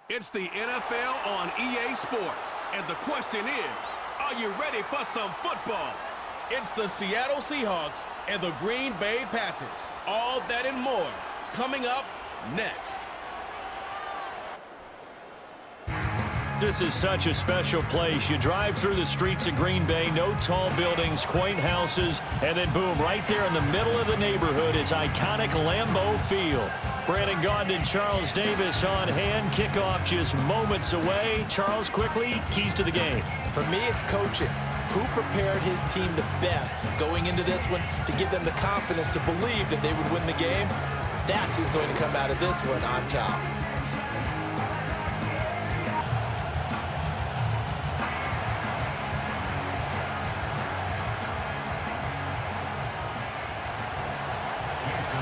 It's the NFL on EA Sports, and the question is, are you ready for some football? It's the Seattle Seahawks and the Green Bay Packers. All that and more coming up next. This is such a special place. You drive through the streets of Green Bay, no tall buildings, quaint houses, and then boom, right there in the middle of the neighborhood is iconic Lambeau Field. Brandon Gaudin and Charles Davis on hand. Kickoff just moments away. Charles, quickly, keys to the game. For me, it's coaching. Who prepared his team the best going into this one to give them the confidence to believe that they would win the game? That's who's going to come out of this one on top.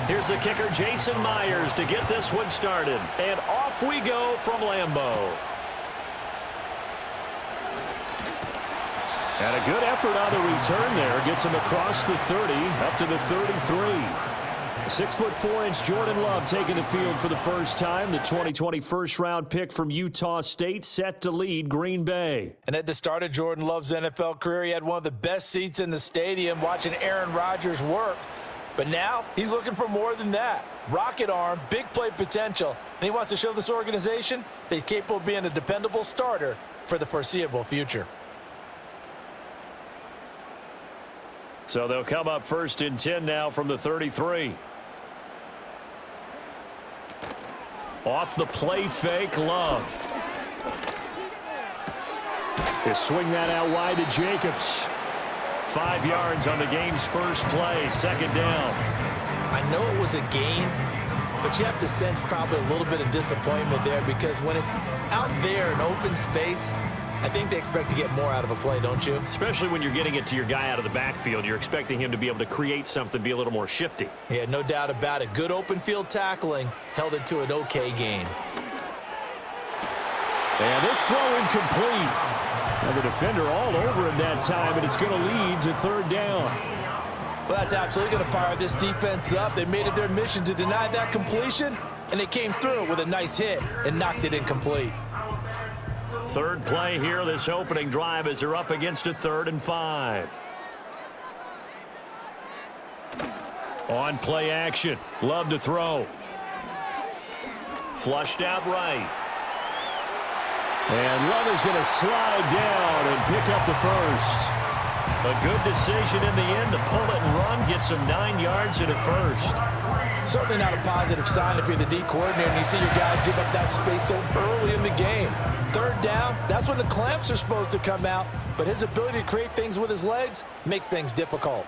Here's the kicker, Jason Myers, to get this one started. And off we go from Lambeau. And a good effort on the return there. Gets him across the 30, up to the 33. 6'4" Jordan Love taking the field for the first time. The 2020 first-round pick from Utah State set to lead Green Bay. And at the start of Jordan Love's NFL career, he had one of the best seats in the stadium watching Aaron Rodgers work. But now he's looking for more than that. Rocket arm, big play potential, and he wants to show this organization that he's capable of being a dependable starter for the foreseeable future. So they'll come up 1st and 10 now from the 33. Off the play fake, Love. They swing that out wide to Jacobs. 5 yards on the game's first play, 2nd down. I know it was a gain, but you have to sense probably a little bit of disappointment there because when it's out there in open space, I think they expect to get more out of a play, don't you? Especially when you're getting it to your guy out of the backfield. You're expecting him to be able to create something, be a little more shifty. Yeah, no doubt about it. Good open field tackling held it to an okay gain. And this throw incomplete. And the defender all over him that time, and it's going to lead to 3rd down. Well, that's absolutely going to fire this defense up. They made it their mission to deny that completion, and they came through with a nice hit and knocked it incomplete. 3rd play here, this opening drive, as they're up against a 3rd and 5. On play action, Love to throw. Flushed out right. And Love is going to slide down and pick up the first. A good decision in the end to pull it and run, gets him 9 yards and a first. Certainly not a positive sign if you're the D coordinator and you see your guys give up that space so early in the game. 3rd down, that's when the clamps are supposed to come out, but his ability to create things with his legs makes things difficult.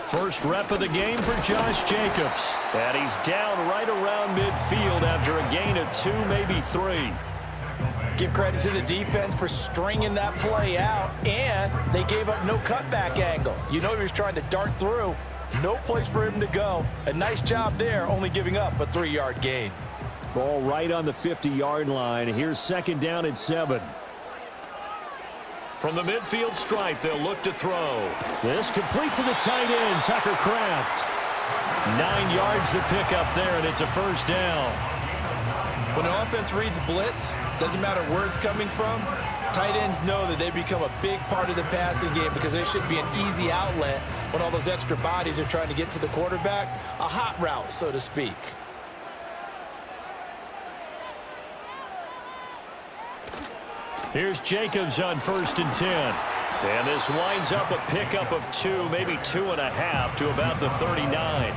First rep of the game for Josh Jacobs. And he's down right around midfield after a gain of 2, maybe 3. Give credit to the defense for stringing that play out, and they gave up no cutback angle. You know he was trying to dart through. No place for him to go. A nice job there, only giving up a 3-yard gain. Ball right on the 50-yard line. Here's 2nd down and 7. From the midfield stripe, they'll look to throw. This complete to the tight end, Tucker Kraft. 9 yards to pick up there, and it's a 1st down. When an offense reads blitz, doesn't matter where it's coming from, tight ends know that they become a big part of the passing game because there should be an easy outlet when all those extra bodies are trying to get to the quarterback. A hot route, so to speak. Here's Jacobs on 1st and 10. And this winds up a pickup of 2, maybe 2.5 to about the 39.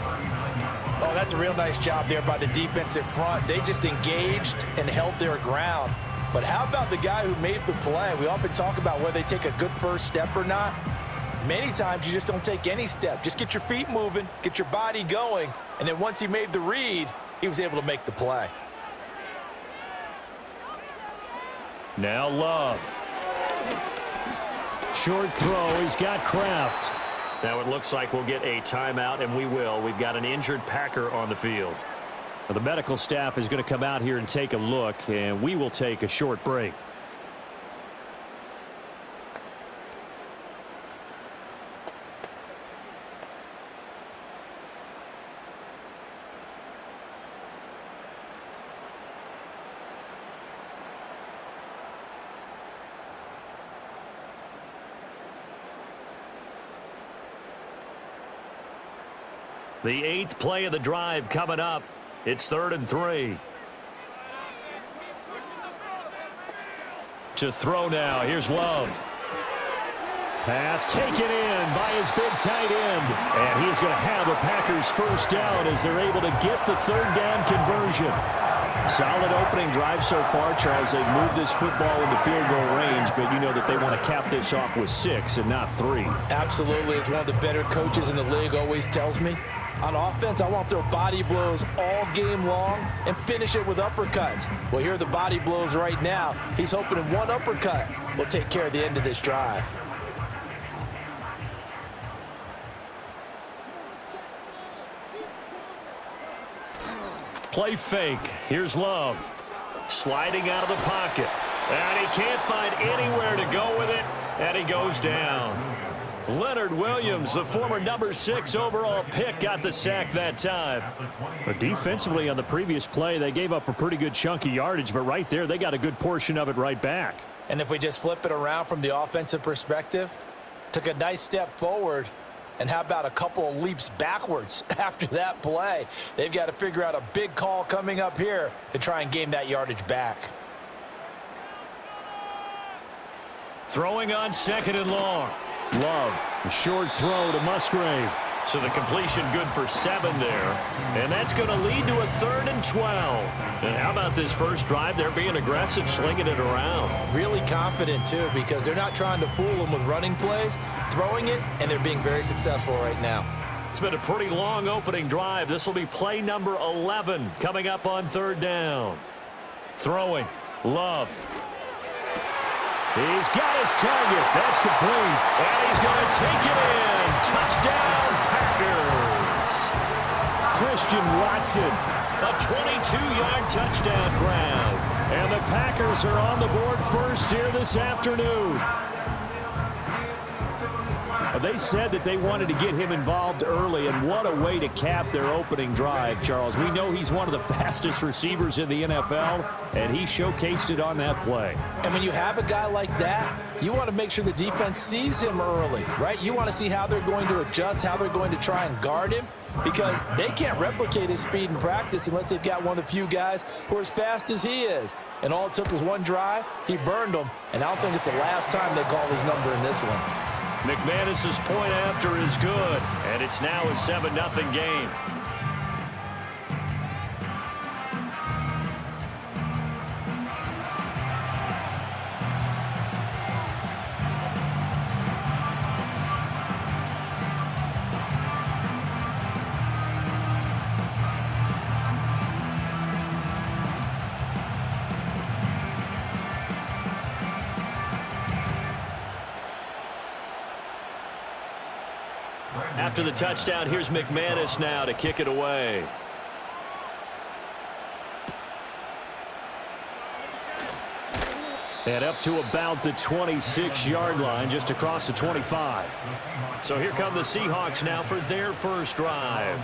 Oh, that's a real nice job there by the defensive front. They just engaged and held their ground. But how about the guy who made the play? We often talk about whether they take a good first step or not. Many times you just don't take any step. Just get your feet moving, get your body going, and then once he made the read, he was able to make the play. Now Love. Short throw. He's got Kraft. Now it looks like we'll get a timeout, and we will. We've got an injured Packer on the field. Now the medical staff is going to come out here and take a look, and we will take a short break. The 8th play of the drive coming up. It's 3rd and 3. To throw now. Here's Love. Pass taken in by his big tight end. And he's going to have a Packers first down as they're able to get the 3rd down conversion. Solid opening drive so far, Charles. They've moved this football into field goal range, but you know that they want to cap this off with 6 and not 3. Absolutely. As one of the better coaches in the league always tells me, on offense, I want to throw body blows all game long and finish it with uppercuts. Well, here are the body blows right now. He's hoping in one uppercut will take care of the end of this drive. Play fake. Here's Love. Sliding out of the pocket. And he can't find anywhere to go with it. And he goes down. Leonard Williams, the former number 6 overall pick, got the sack that time. But defensively on the previous play, they gave up a pretty good chunk of yardage. But right there, they got a good portion of it right back. And if we just flip it around from the offensive perspective, took a nice step forward. And how about a couple of leaps backwards after that play? They've got to figure out a big call coming up here to try and gain that yardage back. Throwing on 2nd and long. Love, a short throw to Musgrave. So the completion good for 7 there. And that's going to lead to a 3rd and 12. And how about this first drive? They're being aggressive, slinging it around. Really confident, too, because they're not trying to fool them with running plays, throwing it, and they're being very successful right now. It's been a pretty long opening drive. This will be play number 11 coming up on 3rd down. Throwing. Love. He's got his target. That's complete. And he's going to take it in. Touchdown, Packers. Christian Watson, a 22-yard touchdown grab. And the Packers are on the board first here this afternoon. They said that they wanted to get him involved early, and what a way to cap their opening drive, Charles. We know he's one of the fastest receivers in the NFL, and he showcased it on that play. And when you have a guy like that, you want to make sure the defense sees him early, right? You want to see how they're going to adjust, how they're going to try and guard him, because they can't replicate his speed in practice unless they've got one of the few guys who are as fast as he is. And all it took was one drive. He burned them, and I don't think it's the last time they call his number in this one. McManus's point after is good, and it's now a 7-0 game. After the touchdown, here's McManus now to kick it away. And up to about the 26-yard line, just across the 25. So here come the Seahawks now for their first drive.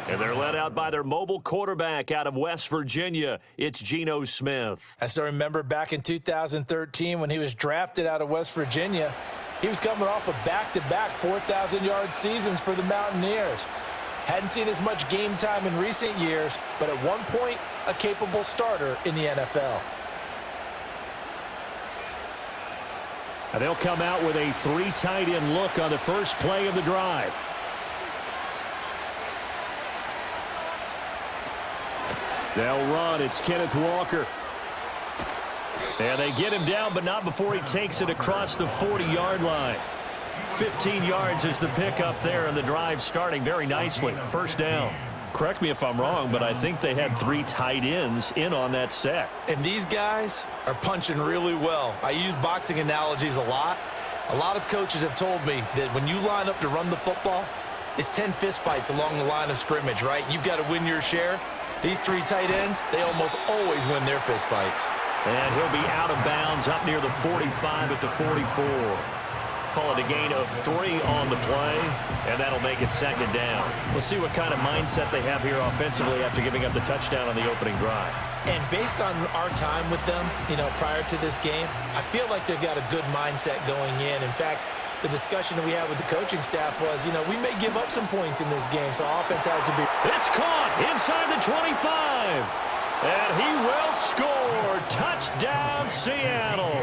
And they're led out by their mobile quarterback out of West Virginia. It's Geno Smith. I still remember back in 2013 when he was drafted out of West Virginia. He was coming off of back-to-back 4,000-yard seasons for the Mountaineers. Hadn't seen as much game time in recent years, but at one point, a capable starter in the NFL. And they'll come out with a 3 tight end look on the first play of the drive. They'll run. It's Kenneth Walker. And they get him down, but not before he takes it across the 40-yard line. 15 yards is the pickup there, and the drive starting very nicely. First down. Correct me if I'm wrong, but I think they had 3 tight ends in on that set. And these guys are punching really well. I use boxing analogies a lot. A lot of coaches have told me that when you line up to run the football, it's 10 fistfights along the line of scrimmage, right? You've got to win your share. These 3 tight ends, they almost always win their fistfights. And he'll be out of bounds up near the 45 at the 44. Call it a gain of 3 on the play, and that'll make it second down. We'll see what kind of mindset they have here offensively after giving up the touchdown on the opening drive. And based on our time with them, prior to this game, I feel like they've got a good mindset going in. In fact, the discussion that we had with the coaching staff was, we may give up some points in this game, so offense has to be. It's caught inside the 25. And he will score. Touchdown, Seattle.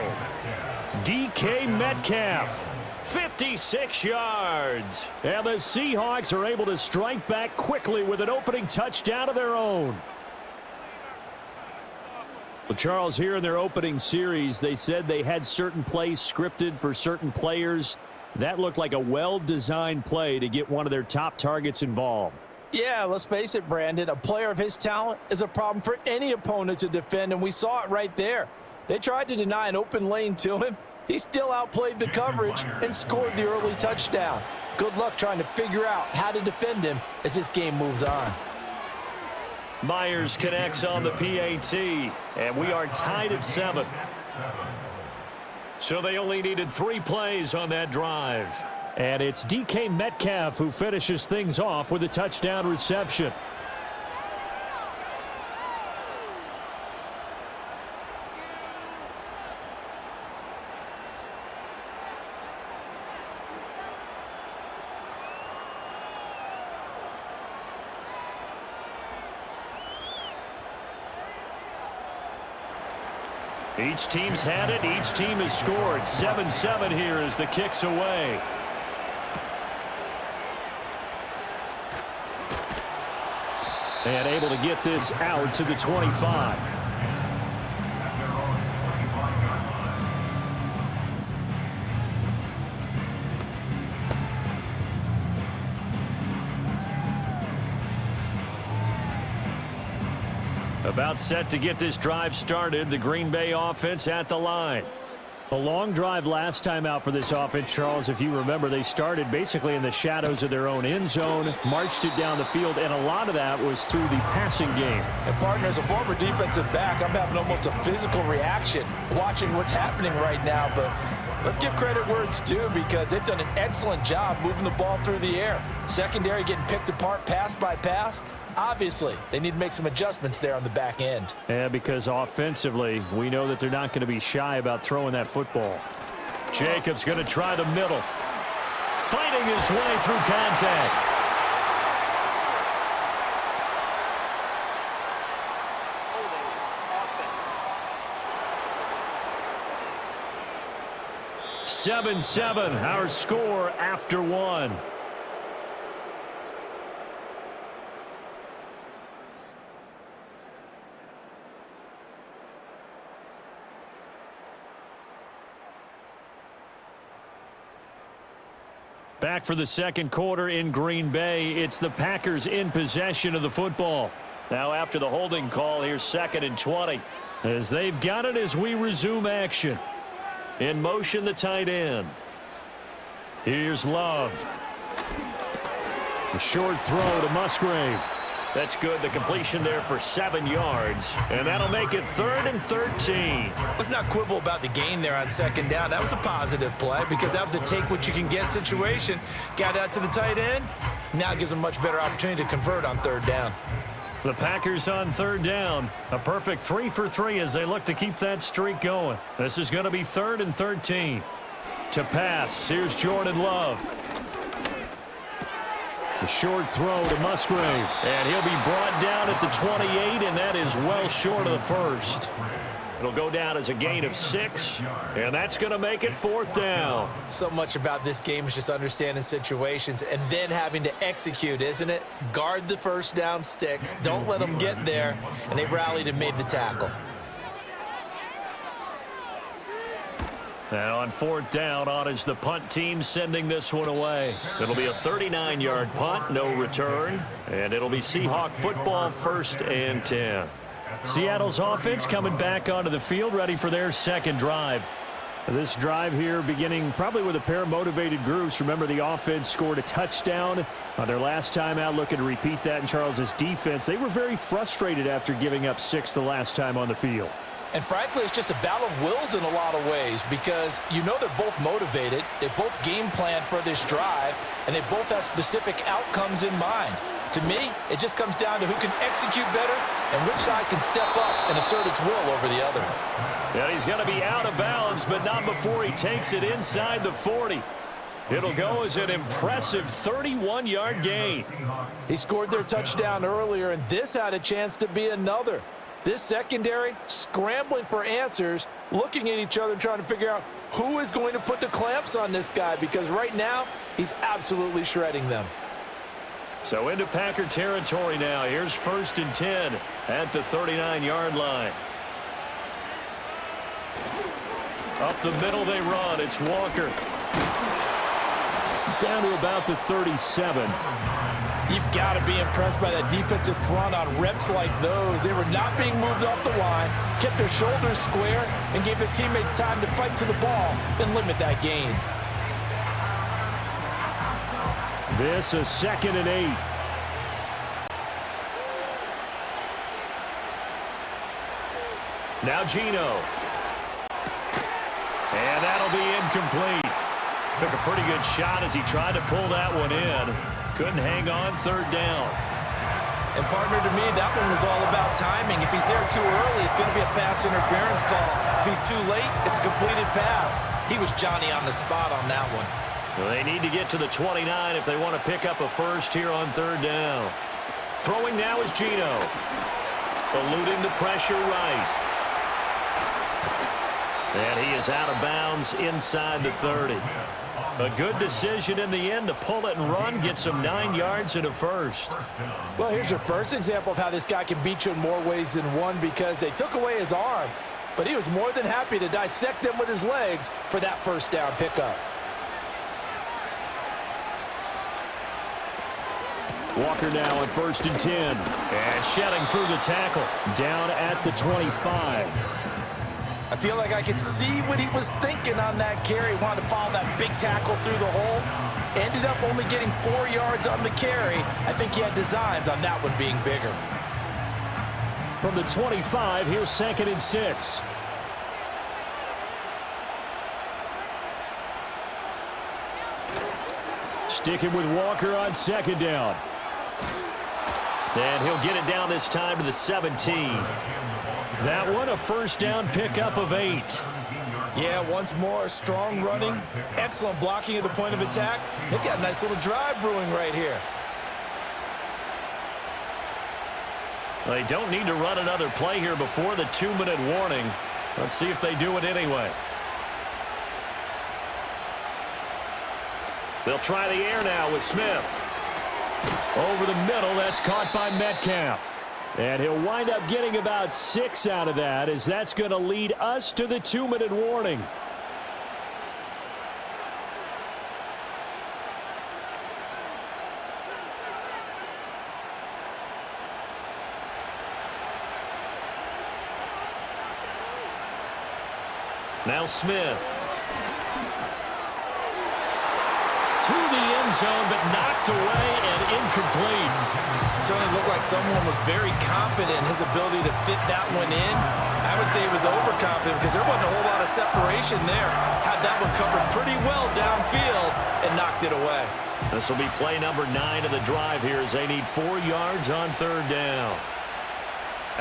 DK Metcalf, 56 yards. And the Seahawks are able to strike back quickly with an opening touchdown of their own. Well, Charles, here in their opening series, they said they had certain plays scripted for certain players. That looked like a well-designed play to get one of their top targets involved. Yeah, let's face it, Brandon. A player of his talent is a problem for any opponent to defend, and we saw it right there. They tried to deny an open lane to him. He still outplayed the coverage and scored the early touchdown. Good luck trying to figure out how to defend him as this game moves on. Myers connects on the PAT, and we are tied at 7. So they only needed 3 plays on that drive. And it's DK Metcalf who finishes things off with a touchdown reception. Each team's had it. Each team has scored. 7-7 here as the kick's away. And able to get this out to the 25. About set to get this drive started. The Green Bay offense at the line. A long drive last time out for this offense, Charles. If you remember, they started basically in the shadows of their own end zone, marched it down the field, and a lot of that was through the passing game. And partner, as a former defensive back, I'm having almost a physical reaction watching what's happening right now. But let's give credit where it's due, because they've done an excellent job moving the ball through the air. Secondary getting picked apart pass by pass. Obviously, they need to make some adjustments there on the back end. Yeah, because offensively, we know that they're not going to be shy about throwing that football. Jacobs going to try the middle. Fighting his way through contact. Seven, our score after 1. Back for the second quarter in Green Bay. It's the Packers in possession of the football. Now after the holding call, here's 2nd and 20. As they've got it as we resume action. In motion, the tight end. Here's Love. A short throw to Musgrave. That's good. The completion there for 7 yards. And that'll make it 3rd and 13. Let's not quibble about the gain there on 2nd down. That was a positive play, because that was a take-what-you-can-get situation. Got out to the tight end. Now gives them a much better opportunity to convert on 3rd down. The Packers on 3rd down. A perfect 3 for 3 as they look to keep that streak going. This is going to be 3rd and 13. To pass. Here's Jordan Love. A short throw to Musgrave. And he'll be brought down at the 28, and that is well short of the first. It'll go down as a gain of 6, and that's going to make it 4th down. So much about this game is just understanding situations and then having to execute, isn't it? Guard the first down sticks. Don't let them get there, and they rallied and made the tackle. Now on 4th down, on is the punt team sending this one away. It'll be a 39-yard punt, no return, and it'll be Seahawk football, 1st and 10. Seattle's offense coming back onto the field, ready for their second drive. This drive here beginning probably with a pair of motivated groups. Remember, the offense scored a touchdown on their last time out, looking to repeat that in Charles's defense. They were very frustrated after giving up 6 the last time on the field. And frankly, it's just a battle of wills in a lot of ways, because you know they're both motivated, they both game plan for this drive, and they both have specific outcomes in mind. To me, it just comes down to who can execute better and which side can step up and assert its will over the other. Yeah, he's going to be out of bounds, but not before he takes it inside the 40. It'll go as an impressive 31-yard gain. He scored their touchdown earlier, and this had a chance to be another. This secondary scrambling for answers, looking at each other, trying to figure out who is going to put the clamps on this guy, because right now he's absolutely shredding them. So into Packer territory now. Here's 1st and 10 at the 39-yard line. Up the middle they run. It's Walker. Down to about the 37. You've got to be impressed by that defensive front on reps like those. They were not being moved off the line, kept their shoulders square, and gave their teammates time to fight to the ball and limit that gain. This is 2nd and 8. Now Geno. And that'll be incomplete. Took a pretty good shot as he tried to pull that one in. Couldn't hang on 3rd down. And partner, to me, that one was all about timing. If he's there too early, it's going to be a pass interference call. If he's too late, it's a completed pass. He was Johnny on the spot on that one. Well, they need to get to the 29 if they want to pick up a first here on 3rd down. Throwing now is Geno. Eluding the pressure right. And he is out of bounds inside the 30. A good decision in the end to pull it and run, get some 9 yards and a first. Well, here's your first example of how this guy can beat you in more ways than one, because they took away his arm, but he was more than happy to dissect them with his legs for that 1st down pickup. Walker now on 1st and 10. And shedding through the tackle. Down at the 25. I feel like I could see what he was thinking on that carry. Wanted to follow that big tackle through the hole. Ended up only getting 4 yards on the carry. I think he had designs on that one being bigger. From the 25, here's 2nd and 6. Sticking with Walker on 2nd down. And he'll get it down this time to the 17. That one a 1st down pickup of 8. Yeah, once more, strong running, excellent blocking at the point of attack. They've got a nice little drive brewing right here. They don't need to run another play here before the 2-minute warning. Let's see if they do it anyway. They'll try the air now with Smith. Over the middle, that's caught by Metcalf. And he'll wind up getting about 6 out of that, as that's going to lead us to the 2-minute warning. Now Smith. To the end zone, but knocked away and incomplete. Certainly looked like someone was very confident in his ability to fit that one in. I would say he was overconfident because there wasn't a whole lot of separation there. Had that one covered pretty well downfield and knocked it away. This will be play number 9 of the drive here as they need 4 yards on 3rd down.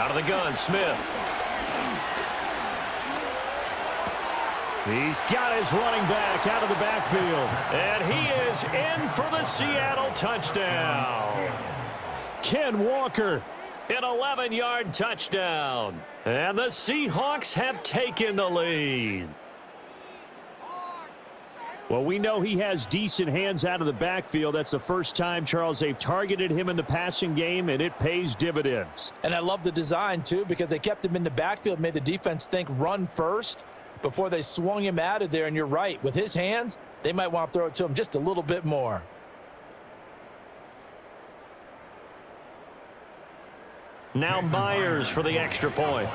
Out of the gun, Smith. He's got his running back out of the backfield. And he is in for the Seattle touchdown. Ken Walker, an 11-yard touchdown. And the Seahawks have taken the lead. Well, we know he has decent hands out of the backfield. That's the first time, Charles, they've targeted him in the passing game, and it pays dividends. And I love the design, too, because they kept him in the backfield, made the defense think run first before they swung him out of there. And you're right, with his hands, they might want to throw it to him just a little bit more. Now Myers for the extra point.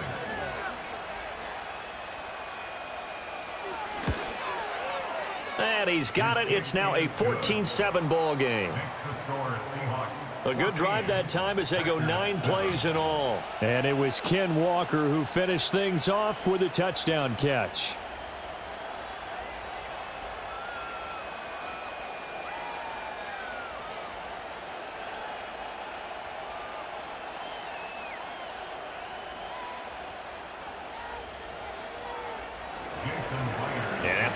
And he's got it. It's now a 14-7 ball game. A good drive that time as they go 9 plays in all. And it was Ken Walker who finished things off with a touchdown catch.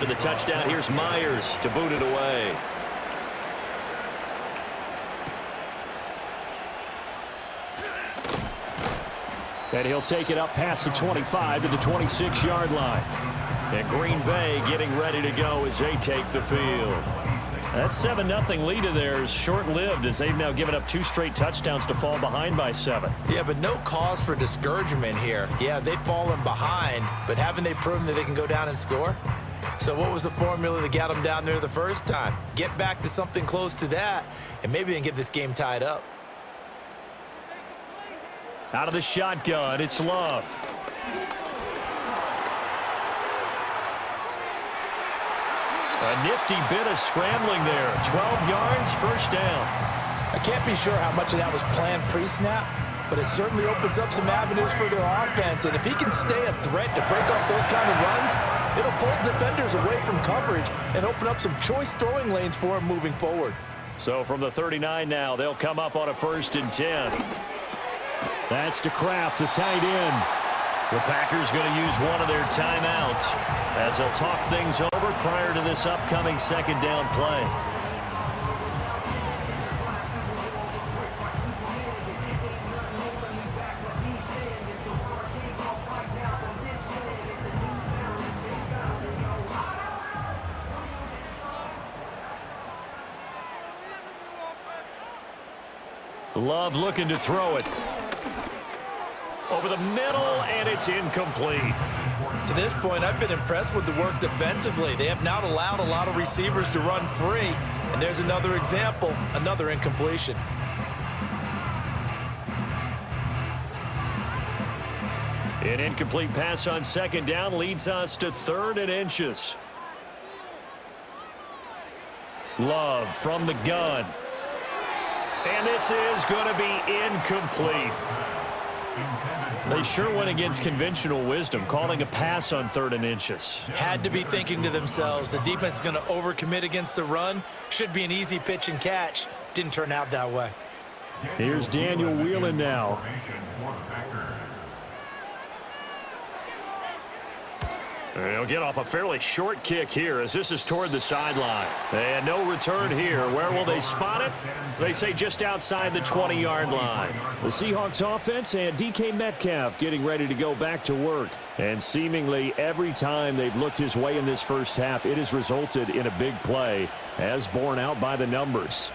after the touchdown. Here's Myers to boot it away. And he'll take it up past the 25 to the 26-yard line. And Green Bay getting ready to go as they take the field. That 7-0 lead of theirs short-lived as they've now given up 2 straight touchdowns to fall behind by 7. Yeah, but no cause for discouragement here. Yeah, they've fallen behind, but haven't they proven that they can go down and score? So what was the formula that got them down there the first time? Get back to something close to that, and maybe they can get this game tied up. Out of the shotgun, it's Love. A nifty bit of scrambling there. 12 yards, first down. I can't be sure how much of that was planned pre-snap, but it certainly opens up some avenues for their offense. And if he can stay a threat to break off those kind of runs, it'll pull defenders away from coverage and open up some choice throwing lanes for him moving forward. So from the 39 now, they'll come up on a 1st and 10. That's to Kraft, the tight end. The Packers going to use one of their timeouts as they'll talk things over prior to this upcoming 2nd down play. Love looking to throw it. Over the middle, and it's incomplete. To this point, I've been impressed with the work defensively. They have not allowed a lot of receivers to run free. And there's another example, another incompletion. An incomplete pass on 2nd down leads us to 3rd and inches. Love from the gun. And this is going to be incomplete. They sure went against conventional wisdom, calling a pass on 3rd and inches. Had to be thinking to themselves, the defense is going to overcommit against the run. Should be an easy pitch and catch. Didn't turn out that way. Here's Daniel Whelan now. He'll get off a fairly short kick here as this is toward the sideline. And no return here. Where will they spot it? They say just outside the 20-yard line. The Seahawks offense and DK Metcalf getting ready to go back to work. And seemingly every time they've looked his way in this first half, it has resulted in a big play as borne out by the numbers.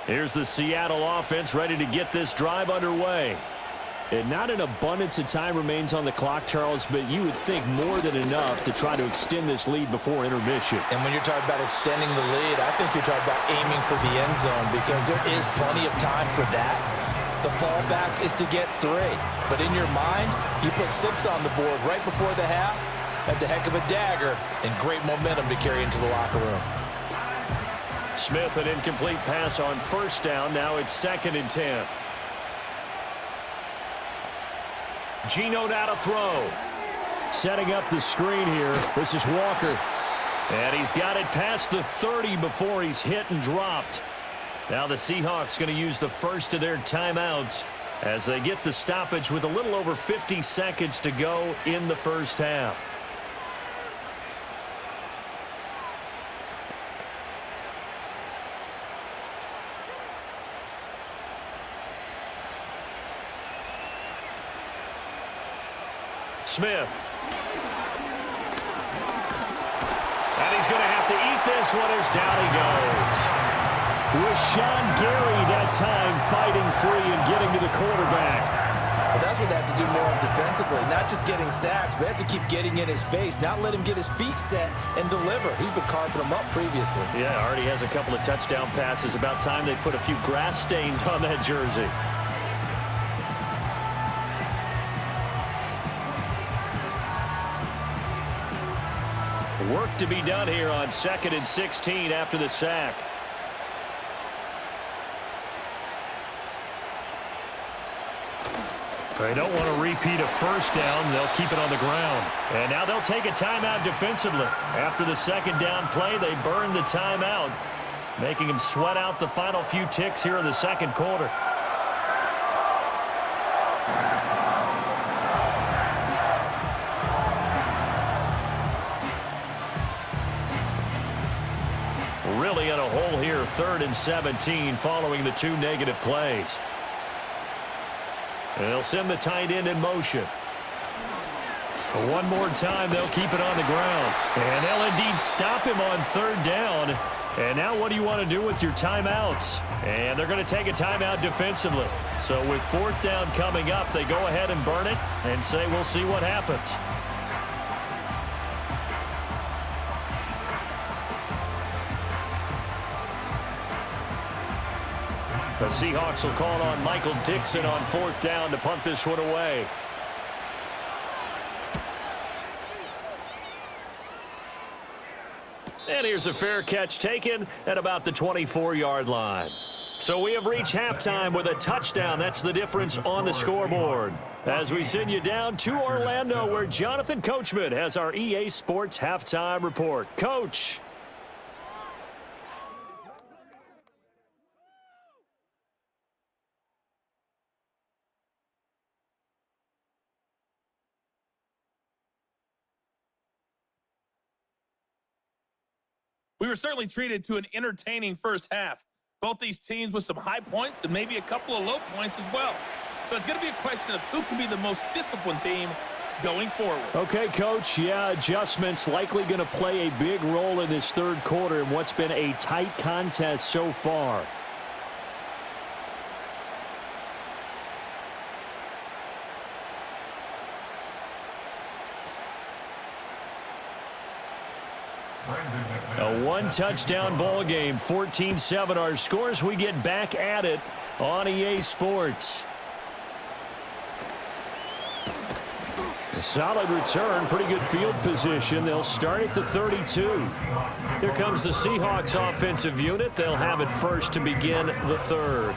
Here's the Seattle offense ready to get this drive underway. And not an abundance of time remains on the clock, Charles, but you would think more than enough to try to extend this lead before intermission. And when you're talking about extending the lead, I think you're talking about aiming for the end zone because there is plenty of time for that. The fallback is to get 3. But in your mind, you put 6 on the board right before the half. That's a heck of a dagger and great momentum to carry into the locker room. Smith, an incomplete pass on 1st down. Now it's 2nd and 10. Geno now to throw. Setting up the screen here. This is Walker. And he's got it past the 30 before he's hit and dropped. Now the Seahawks going to use the first of their timeouts as they get the stoppage with a little over 50 seconds to go in the first half. Smith. And he's going to have to eat this one as down he goes. Rashawn Gary that time fighting free and getting to the quarterback. Well, that's what they have to do more of defensively, not just getting sacks, but they have to keep getting in his face, not let him get his feet set and deliver. He's been carving them up previously. Yeah, already has a couple of touchdown passes. About time they put a few grass stains on that jersey. Work to be done here on 2nd and 16 after the sack. They don't want to repeat a first down. They'll keep it on the ground. And now they'll take a timeout defensively. After the 2nd down play, they burn the timeout, making them sweat out the final few ticks here in the 2nd quarter. Really in a hole here, 3rd and 17 following the 2 negative plays. And they'll send the tight end in motion. One more time, they'll keep it on the ground. And they'll indeed stop him on 3rd down. And now what do you want to do with your timeouts? And they're going to take a timeout defensively. So with 4th down coming up, they go ahead and burn it and say we'll see what happens. The Seahawks will call on Michael Dixon on 4th down to punt this one away. And here's a fair catch taken at about the 24-yard line. So we have reached halftime with a touchdown. That's the difference on the scoreboard. As we send you down to Orlando, where Jonathan Coachman has our EA Sports halftime report. Coach. We were certainly treated to an entertaining first half. Both these teams with some high points and maybe a couple of low points as well. So it's going to be a question of who can be the most disciplined team going forward. Okay, Coach. Yeah, adjustments likely going to play a big role in this 3rd quarter in what's been a tight contest so far. A 1-touchdown ball game, 14-7 our scores. We get back at it on EA Sports. A solid return, pretty good field position. They'll start at the 32. Here comes the Seahawks offensive unit. They'll have it first to begin the 3rd.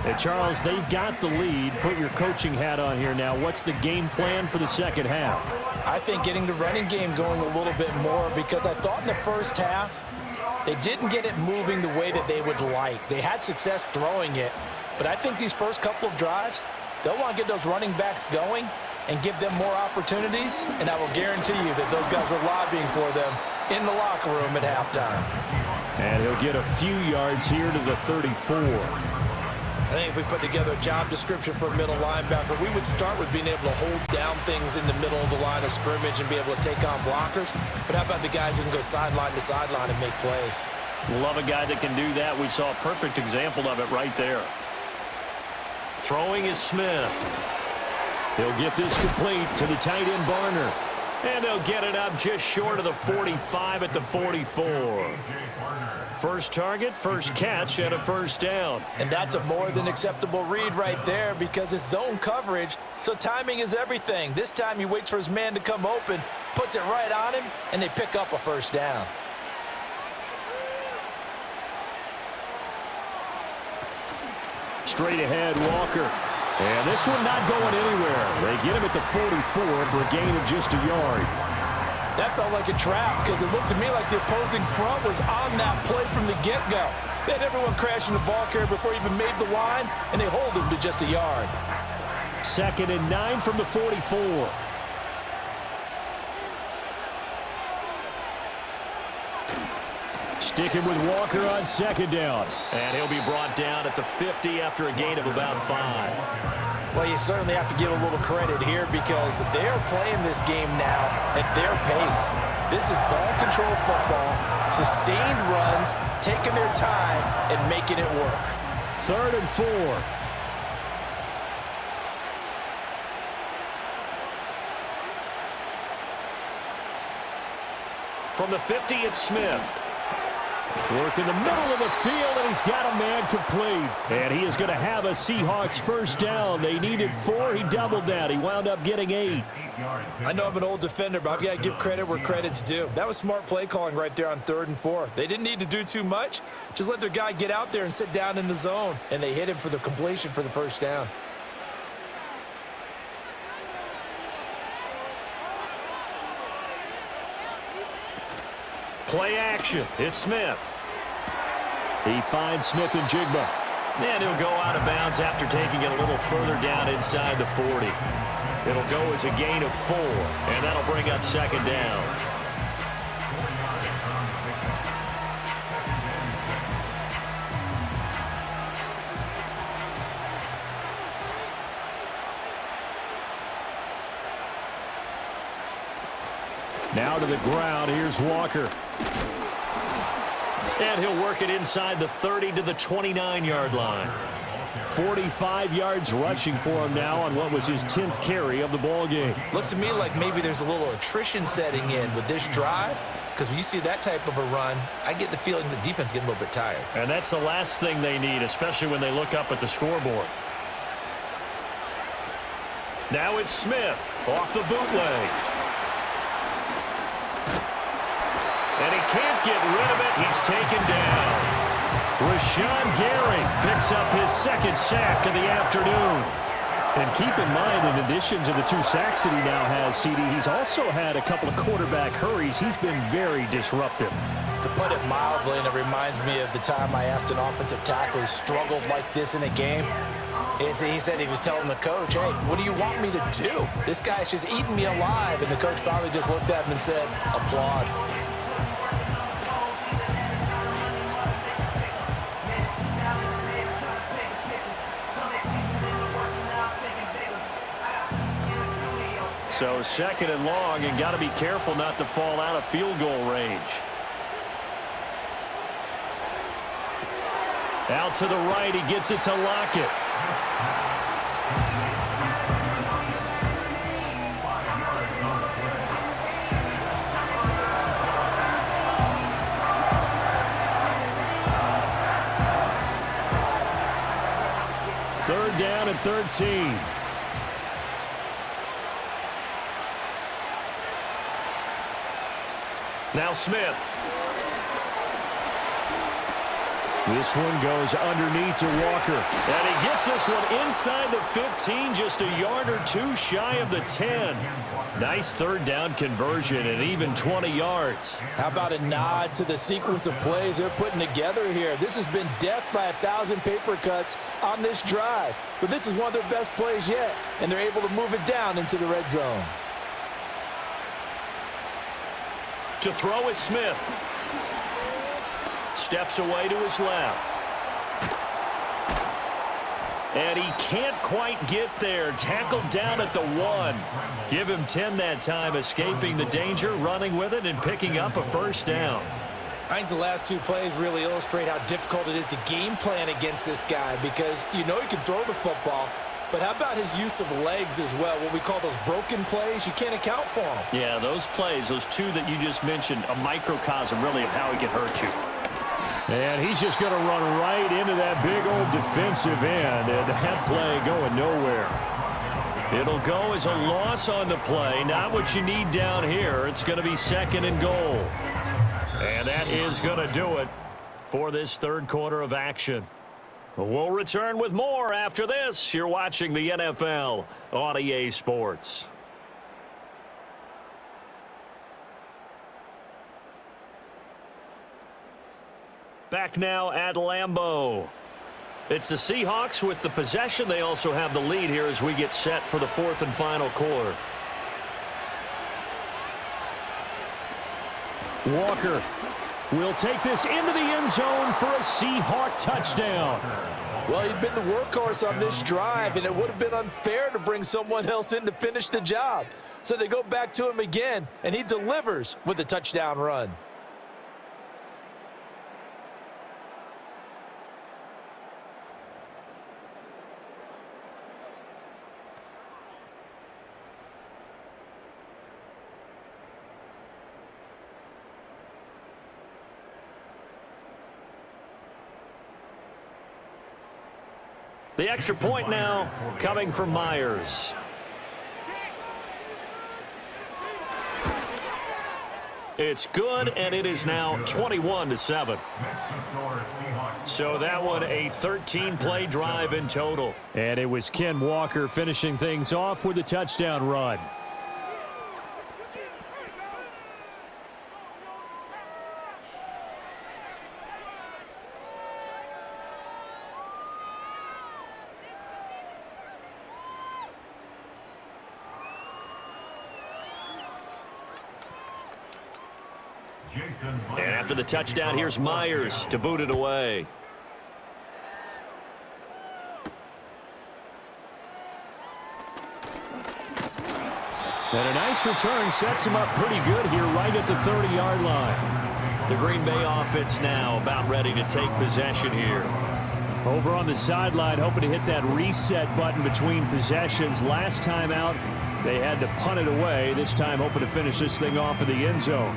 And Charles, they've got the lead. Put your coaching hat on here now. What's the game plan for the second half? I think getting the running game going a little bit more, because I thought in the first half they didn't get it moving the way that they would like. They had success throwing it, but I think these first couple of drives, they'll want to get those running backs going and give them more opportunities, and I will guarantee you that those guys were lobbying for them in the locker room at halftime. And he'll get a few yards here to the 34. I think if we put together a job description for a middle linebacker, we would start with being able to hold down things in the middle of the line of scrimmage and be able to take on blockers. But how about the guys who can go sideline to sideline and make plays? Love a guy that can do that. We saw a perfect example of it right there. Throwing is Smith. He'll get this complete to the tight end Barner. And they'll get it up just short of the 45 at the 44. First target, first catch, and a 1st down. And that's a more than acceptable read right there, because it's zone coverage, so timing is everything. This time he waits for his man to come open, puts it right on him, and they pick up a 1st down. Straight ahead, Walker. And this one not going anywhere. They get him at the 44 for a gain of just a yard. That felt like a trap, because it looked to me like the opposing front was on that play from the get-go. They had everyone crashing the ball carrier before he even made the line, and they hold him to just a yard. 2nd and 9 from the 44. Sticking with Walker on 2nd down. And he'll be brought down at the 50 after a gain of about 5. Well, you certainly have to give a little credit here, because they're playing this game now at their pace. This is ball control football, sustained runs, taking their time and making it work. 3rd and 4. From the 50, it's Smith. Work in the middle of the field, and he's got a man complete. And he is going to have a Seahawks 1st down. They needed 4. He doubled that. He wound up getting 8. I know I'm an old defender, but I've got to give credit where credit's due. That was smart play calling right there on 3rd and 4. They didn't need to do too much. Just let their guy get out there and sit down in the zone. And they hit him for the completion for the 1st down. Play action. It's Smith. He finds Smith and Jigba. And he'll go out of bounds after taking it a little further down inside the 40. It'll go as a gain of 4, and that'll bring up 2nd down. Now to the ground. Here's Walker. And he'll work it inside the 30 to the 29-yard line. 45 yards rushing for him now on what was his 10th carry of the ball game. Looks to me like maybe there's a little attrition setting in with this drive, because when you see that type of a run, I get the feeling the defense getting a little bit tired. And that's the last thing they need, especially when they look up at the scoreboard. Now it's Smith off the bootleg. And he can't get rid of it. He's taken down. Rashawn Gary picks up his second sack of the afternoon. And keep in mind, in addition to the 2 sacks that he now has, CD, he's also had a couple of quarterback hurries. He's been very disruptive. To put it mildly, and it reminds me of the time I asked an offensive tackle who struggled like this in a game. He said he was telling the coach, hey, what do you want me to do? This guy's just eating me alive. And the coach finally just looked at him and said, applaud. So second and long, and got to be careful not to fall out of field goal range. Out to the right, he gets it to Lockett. Third down and 13. Now Smith. This one goes underneath to Walker. And he gets this one inside the 15, just a yard or 2 shy of the 10. Nice third down conversion and even 20 yards. How about a nod to the sequence of plays they're putting together here? This has been death by 1,000 paper cuts on this drive. But this is one of their best plays yet, and they're able to move it down into the red zone. To throw is Smith. Steps away to his left. And he can't quite get there. Tackled down at the 1. Give him 10 that time, escaping the danger, running with it, and picking up a first down. I think the last 2 plays really illustrate how difficult it is to game plan against this guy, because you know he can throw the football, but how about his use of legs as well? What we call those broken plays, you can't account for them. Yeah, those plays, those 2 that you just mentioned, a microcosm really of how he can hurt you. And he's just going to run right into that big old defensive end, and that play going nowhere. It'll go as a loss on the play. Not what you need down here. It's going to be second and goal. And that is going to do it for this third quarter of action. We'll return with more after this. You're watching the NFL on EA Sports. Back now at Lambeau. It's the Seahawks with the possession. They also have the lead here as we get set for the 4th and final quarter. Walker will take this into the end zone for a Seahawk touchdown. Well, he'd been the workhorse on this drive, and it would have been unfair to bring someone else in to finish the job. So they go back to him again, and he delivers with a touchdown run. The extra point now coming from Myers. It's good, and it is now 21-7. So that one a 13-play drive in total. And it was Ken Walker finishing things off with a touchdown run. And after the touchdown, here's Myers to boot it away. And a nice return sets him up pretty good here right at the 30-yard line. The Green Bay offense now about ready to take possession here. Over on the sideline, hoping to hit that reset button between possessions. Last time out, they had to punt it away. This time hoping to finish this thing off in the end zone.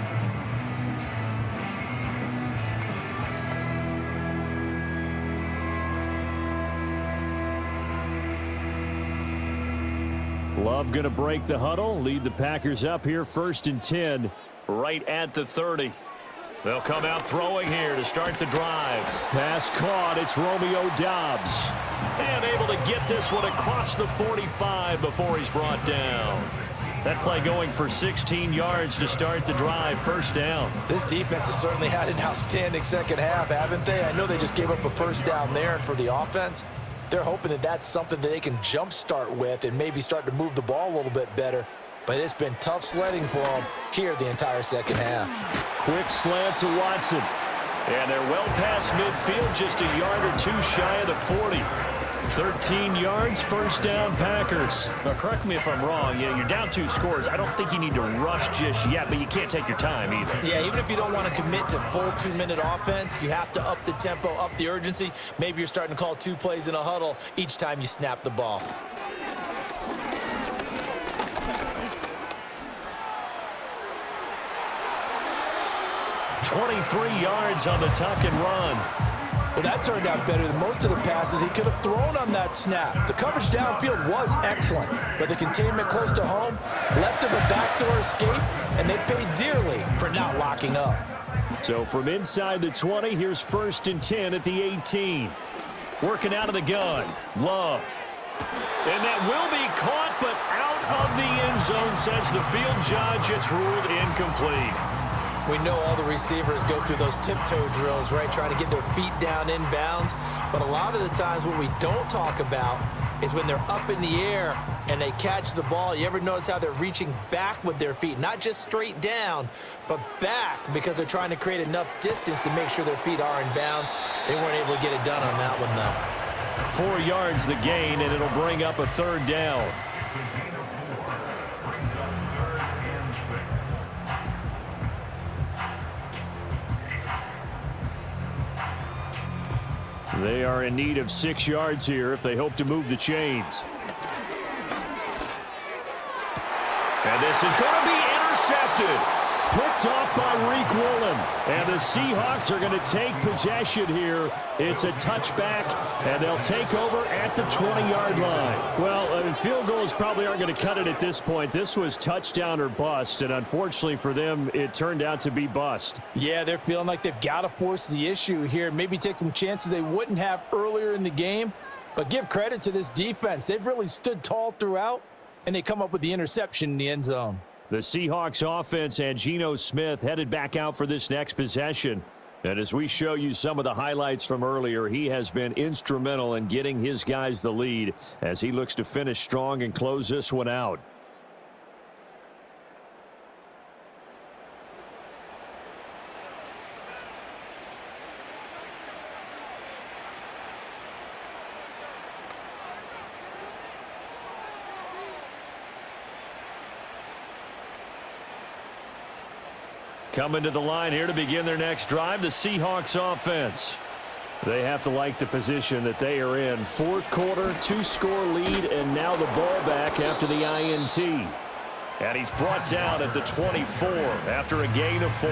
Love going to break the huddle, lead the Packers up here 1st and 10 right at the 30. They'll come out throwing here to start the drive. Pass caught. It's Romeo Doubs. And able to get this one across the 45 before he's brought down. That play going for 16 yards to start the drive. 1st down. This defense has certainly had an outstanding second half, haven't they? I know they just gave up a 1st down there, and for the offense, they're hoping that that's something that they can jumpstart with and maybe start to move the ball a little bit better. But it's been tough sledding for them here the entire second half. Quick slant to Watson. And they're well past midfield, just a yard or two shy of the 40. 13 yards, 1st down Packers. Now, correct me if I'm wrong. Yeah, you're down 2 scores. I don't think you need to rush just yet, but you can't take your time either. Yeah, even if you don't want to commit to full 2-minute offense, you have to up the tempo, up the urgency. Maybe you're starting to call 2 plays in a huddle each time you snap the ball. $23 yards on the tuck and run. Well, that turned out better than most of the passes he could have thrown on that snap. The coverage downfield was excellent, but the containment close to home left him a backdoor escape, and they paid dearly for not locking up. So from inside the 20, here's 1st and 10 at the 18. Working out of the gun. Love. And that will be caught, but out of the end zone, says the field judge. It's ruled incomplete. We know all the receivers go through those tiptoe drills, right, trying to get their feet down inbounds. But a lot of the times what we don't talk about is when they're up in the air and they catch the ball. You ever notice how they're reaching back with their feet? Not just straight down, but back, because they're trying to create enough distance to make sure their feet are in bounds. They weren't able to get it done on that one, though. 4 yards the gain, and it'll bring up a 3rd down. They are in need of 6 yards here if they hope to move the chains. And this is going to be intercepted. Picked off by Reek Woolen. And the Seahawks are going to take possession here. It's a touchback, and they'll take over at the 20-yard line. Well, field goals probably aren't going to cut it at this point. This was touchdown or bust, and unfortunately for them, it turned out to be bust. Yeah, they're feeling like they've got to force the issue here. Maybe take some chances they wouldn't have earlier in the game. But give credit to this defense. They've really stood tall throughout, and they come up with the interception in the end zone. The Seahawks offense and Geno Smith headed back out for this next possession. And as we show you some of the highlights from earlier, he has been instrumental in getting his guys the lead as he looks to finish strong and close this one out. Coming to the line here to begin their next drive, the Seahawks offense. They have to like the position that they are in. 4th quarter, 2-score lead, and now the ball back after the INT. And he's brought down at the 24 after a gain of 4.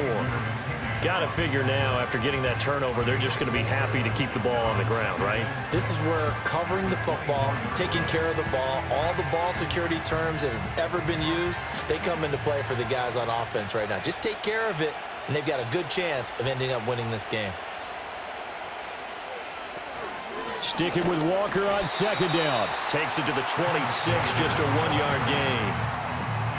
Got to figure now, after getting that turnover, they're just going to be happy to keep the ball on the ground, right? This is where covering the football, taking care of the ball, all the ball security terms that have ever been used, they come into play for the guys on offense right now. Just take care of it, and they've got a good chance of ending up winning this game. Sticking with Walker on 2nd down. Takes it to the 26, just a 1-yard gain.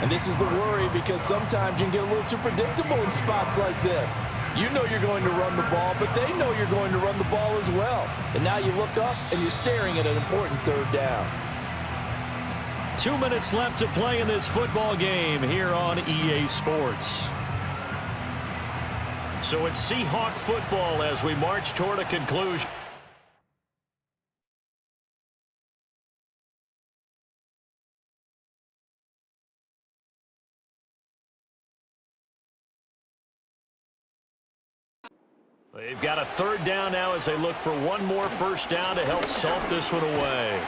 And this is the worry, because sometimes you can get a little too predictable in spots like this. You know you're going to run the ball, but they know you're going to run the ball as well. And now you look up, and you're staring at an important 3rd down. 2 minutes left to play in this football game here on EA Sports. So it's Seahawk football as we march toward a conclusion. They've got a third down now as they look for one more first down to help salt this one away.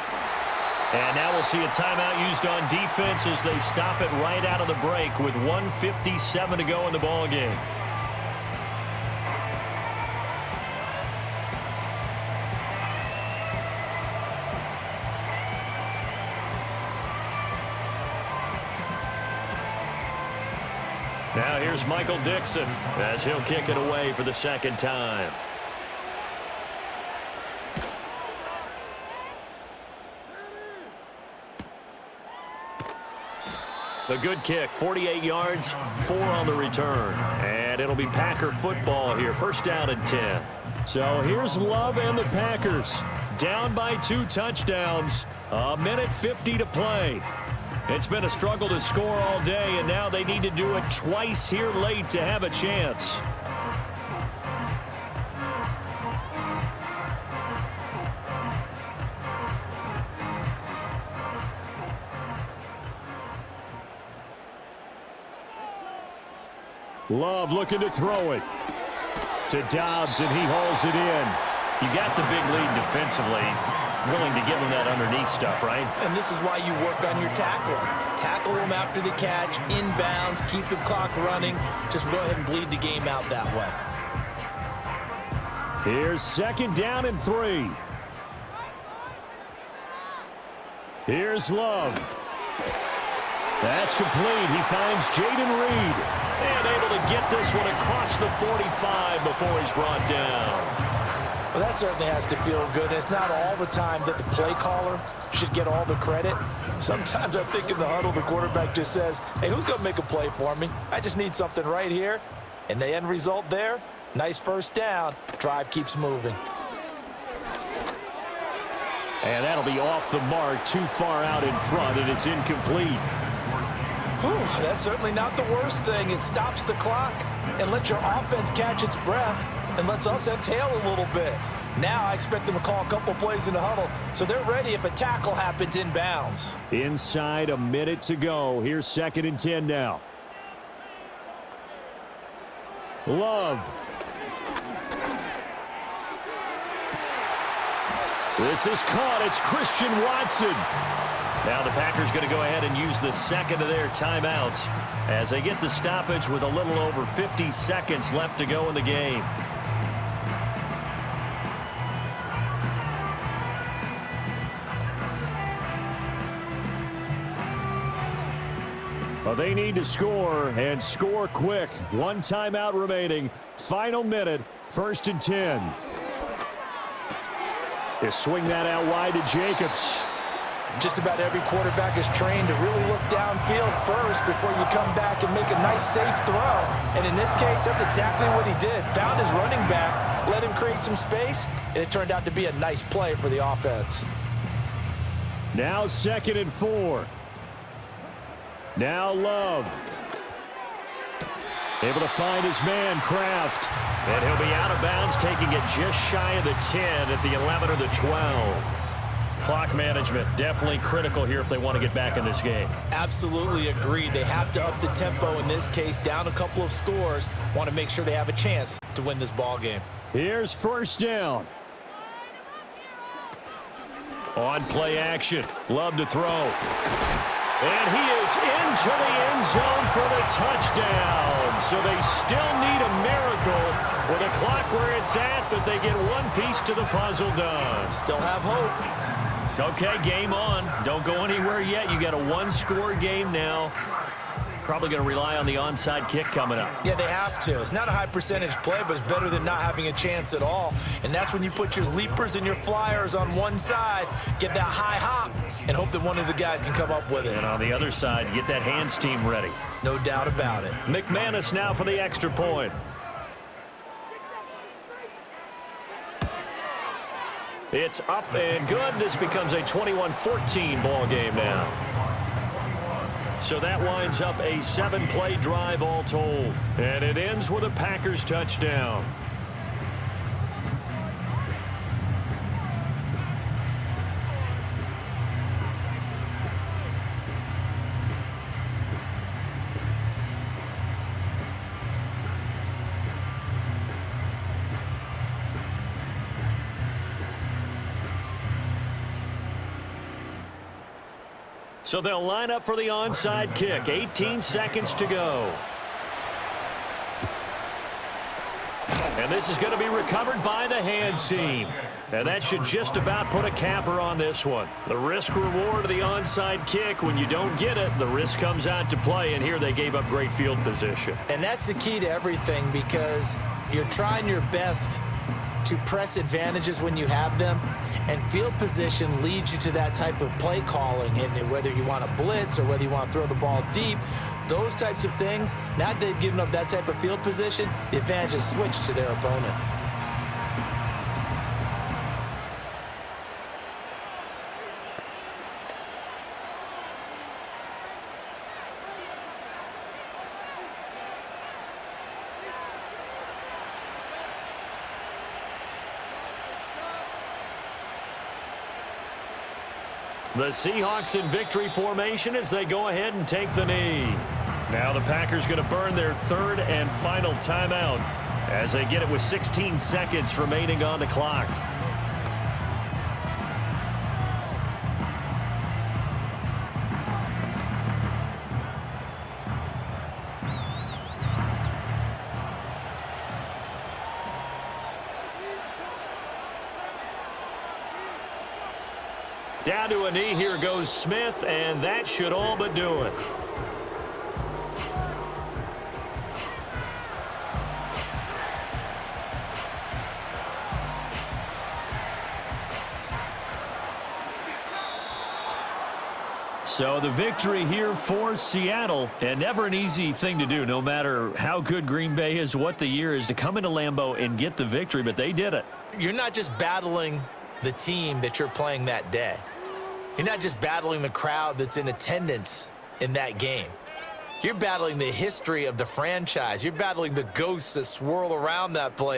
And now we'll see a timeout used on defense as they stop it right out of the break with 1:57 to go in the ballgame. Now here's Michael Dixon as he'll kick it away for the second time. The good kick, 48 yards, 4 on the return. And it'll be Packer football here, first down and 10. So here's Love and the Packers. Down by 2 touchdowns, 1:50 to play. It's been a struggle to score all day, and now they need to do it twice here late to have a chance. Love looking to throw it to Dobbs, and he hauls it in. You got the big lead defensively. Willing to give him that underneath stuff, right? And this is why you work on your tackling. Tackle them after the catch, inbounds, keep the clock running. Just go ahead and bleed the game out that way. Here's second down and 3. Here's Love. That's complete. He finds Jaden Reed. And able to get this one across the 45 before he's brought down. Well, that certainly has to feel good. It's not all the time that the play caller should get all the credit. Sometimes I think in the huddle, the quarterback just says, hey, who's going to make a play for me? I just need something right here. And the end result there, nice first down. Drive keeps moving. And that'll be off the mark, too far out in front, and it's incomplete. Whew, that's certainly not the worst thing. It stops the clock and lets your offense catch its breath and lets us exhale a little bit. Now I expect them to call a couple plays in the huddle, so they're ready if a tackle happens inbounds. Inside a minute to go. Here's second and 10 now. Love. This is caught. It's Christian Watson. Now the Packers going to go ahead and use the second of their timeouts as they get the stoppage with a little over 50 seconds left to go in the game. Well, they need to score, and score quick. 1 timeout remaining. Final minute, first and 10. They swing that out wide to Jacobs. Just about every quarterback is trained to really look downfield first before you come back and make a nice, safe throw. And in this case, that's exactly what he did. Found his running back, let him create some space, and it turned out to be a nice play for the offense. Now second and 4. Now Love. Able to find his man, Kraft. And he'll be out of bounds, taking it just shy of the 10 at the 11 or the 12. Clock management definitely critical here if they want to get back in this game. Absolutely agreed. They have to up the tempo in this case, down a couple of scores. Want to make sure they have a chance to win this ball game. Here's first down. On play action. Love to throw. And he is into the end zone for the touchdown. So they still need a miracle with a clock where it's at, but they get one piece to the puzzle done. Still have hope. Okay, game on. Don't go anywhere yet. You got a 1-score game now. Probably going to rely on the onside kick coming up. Yeah, they have to. It's not a high percentage play, but it's better than not having a chance at all. And that's when you put your leapers and your flyers on one side, get that high hop, and hope that one of the guys can come up with it. And on the other side, get that hands team ready. No doubt about it. McManus now for the extra point. It's up and good. This becomes a 21-14 ball game now. So that winds up a 7-play drive all told. And it ends with a Packers touchdown. So they'll line up for the onside kick. 18 seconds to go. And this is going to be recovered by the hands team. And that should just about put a capper on this one. The risk reward of the onside kick, when you don't get it, the risk comes out to play, and here they gave up great field position. And that's the key to everything, because you're trying your best to press advantages when you have them, and field position leads you to that type of play calling. And whether you want to blitz or whether you want to throw the ball deep, those types of things, now that they've given up that type of field position, the advantage is switched to their opponent. The Seahawks in victory formation as they go ahead and take the knee. Now the Packers going to burn their third and final timeout as they get it with 16 seconds remaining on the clock. Down to a knee, here goes Smith, and that should all but do it. So the victory here for Seattle, and never an easy thing to do, no matter how good Green Bay is, what the year is, to come into Lambeau and get the victory, but they did it. You're not just battling the team that you're playing that day. You're not just battling the crowd that's in attendance in that game. You're battling the history of the franchise. You're battling the ghosts that swirl around that place.